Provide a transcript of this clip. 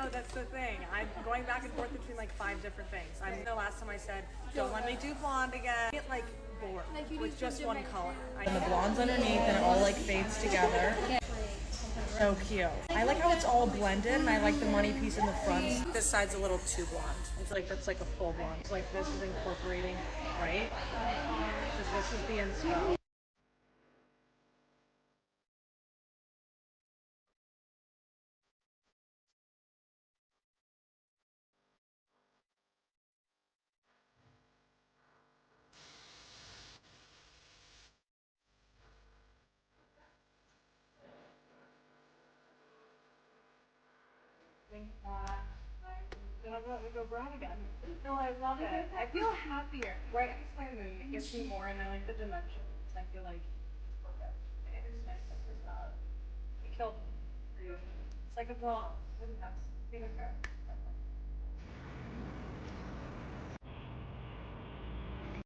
know, that's the thing. I'm going back and forth between like 5 different things. I'm the last time I said, don't let me do blonde again. I get like bored with just one color. And the blonde's underneath and it all like fades together. So cute. I like how it's all blended and I like the money piece in the front. This side's a little too blonde. It's like, that's like a full blonde. It's like this is incorporating, right? This is the inspo. Go brown again. No, I love it. I feel happier. Right next to my mood, it gets me more, and I like the dimensions. I feel like it's perfect. It is nice. It killed me. It's like a blonde.